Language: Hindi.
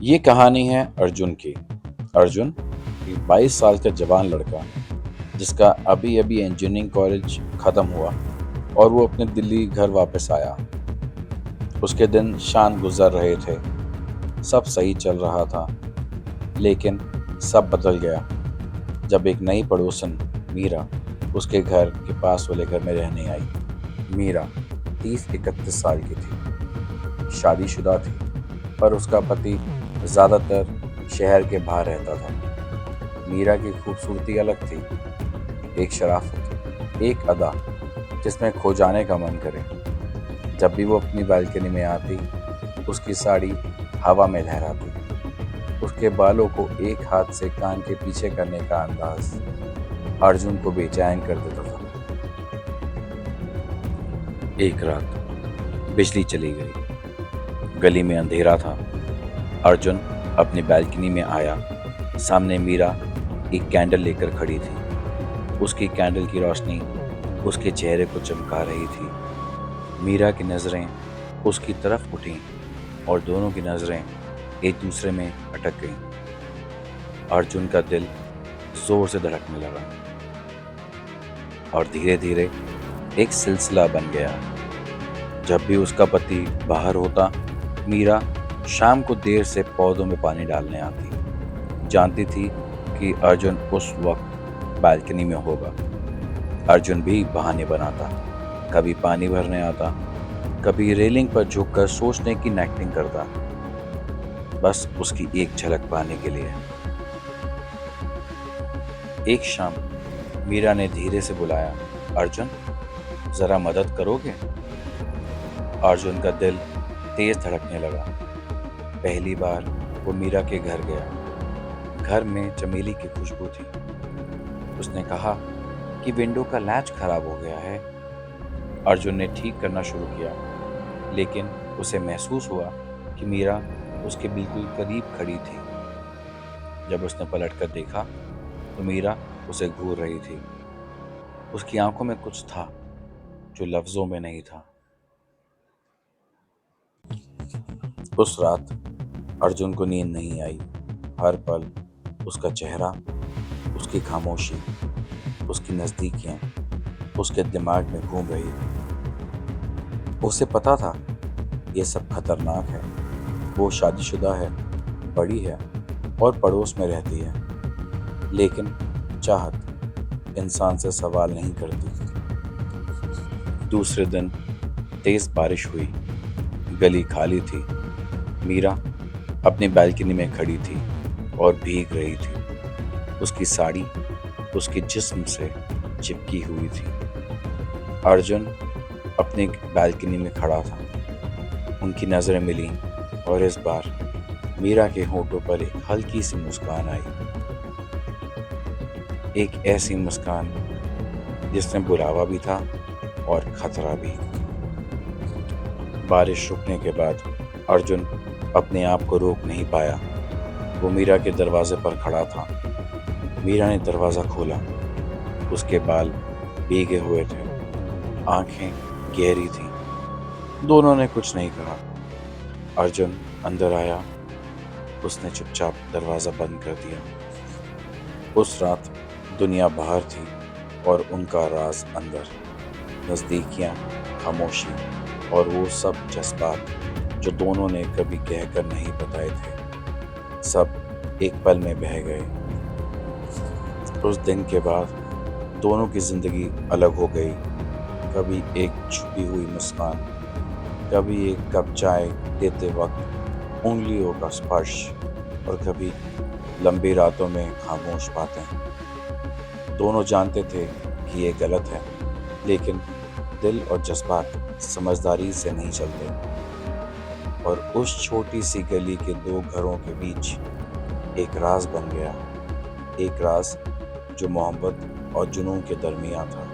ये कहानी है अर्जुन की। अर्जुन एक 22 साल का जवान लड़का जिसका अभी अभी इंजीनियरिंग कॉलेज खत्म हुआ और वो अपने दिल्ली घर वापस आया। उसके दिन शान गुजर रहे थे, सब सही चल रहा था। लेकिन सब बदल गया जब एक नई पड़ोसन मीरा उसके घर के पास वाले घर में रहने आई। मीरा 30-31 साल की थी, शादीशुदा थी, पर उसका पति ज्यादातर शहर के बाहर रहता था। मीरा की खूबसूरती अलग थी, एक शराफत, एक अदा जिसमें खो जाने का मन करे। जब भी वो अपनी बालकनी में आती, उसकी साड़ी हवा में लहराती, उसके बालों को एक हाथ से कान के पीछे करने का अंदाज अर्जुन को बेचैन कर देता था। एक रात बिजली चली गई, गली में अंधेरा था। अर्जुन अपनी बालकनी में आया। सामने मीरा एक कैंडल लेकर खड़ी थी। उसकी कैंडल की रोशनी उसके चेहरे को चमका रही थी। मीरा की नज़रें उसकी तरफ उठी और दोनों की नज़रें एक दूसरे में अटक गईं। अर्जुन का दिल जोर से धड़कने लगा और धीरे धीरे एक सिलसिला बन गया। जब भी उसका पति बाहर होता, मीरा शाम को देर से पौधों में पानी डालने आती। जानती थी कि अर्जुन उस वक्त बालकनी में होगा। अर्जुन भी बहाने बनाता, कभी पानी भरने आता, कभी रेलिंग पर झुककर सोचने की एक्टिंग करता, बस उसकी एक झलक पाने के लिए। एक शाम मीरा ने धीरे से बुलाया, अर्जुन जरा मदद करोगे? अर्जुन का दिल तेज धड़कने लगा। पहली बार वो मीरा के घर गया। घर में चमेली की खुशबू थी। उसने कहा कि विंडो का लैच खराब हो गया है। अर्जुन ने ठीक करना शुरू किया, लेकिन उसे महसूस हुआ कि मीरा उसके बिल्कुल करीब खड़ी थी। जब उसने पलटकर देखा तो मीरा उसे घूर रही थी। उसकी आंखों में कुछ था जो लफ्जों में नहीं था। उस रात अर्जुन को नींद नहीं आई। हर पल उसका चेहरा, उसकी खामोशी, उसकी नज़दीकियां उसके दिमाग में घूम रही थी। उसे पता था ये सब खतरनाक है। वो शादीशुदा है, बड़ी है और पड़ोस में रहती है, लेकिन चाहत इंसान से सवाल नहीं करती। दूसरे दिन तेज बारिश हुई, गली खाली थी। मीरा अपनी बालकनी में खड़ी थी और भीग रही थी। उसकी साड़ी उसके जिस्म से चिपकी हुई थी। अर्जुन अपनी बालकनी में खड़ा था। उनकी नज़रें मिली और इस बार मीरा के होठों पर एक हल्की सी मुस्कान आई। एक ऐसी मुस्कान जिसमें बुलावा भी था और खतरा भी। बारिश रुकने के बाद अर्जुन अपने आप को रोक नहीं पाया। वो मीरा के दरवाजे पर खड़ा था। मीरा ने दरवाज़ा खोला। उसके बाल भीगे हुए थे, आंखें गहरी थीं। दोनों ने कुछ नहीं कहा। अर्जुन अंदर आया। उसने चुपचाप दरवाज़ा बंद कर दिया। उस रात दुनिया बाहर थी और उनका राज अंदर। नज़दीकियाँ, खामोशी और वो सब जज्बात जो दोनों ने कभी कहकर नहीं बताए थे, सब एक पल में बह गए। उस दिन के बाद दोनों की जिंदगी अलग हो गई। कभी एक छुपी हुई मुस्कान, कभी एक कप चाय देते वक्त उंगलियों का स्पर्श और कभी लंबी रातों में खामोश बातें। दोनों जानते थे कि ये गलत है, लेकिन दिल और जज्बात समझदारी से नहीं चलते। और उस छोटी सी गली के दो घरों के बीच एक राज बन गया, एक राज जो मोहब्बत और जुनून के दरमियान था।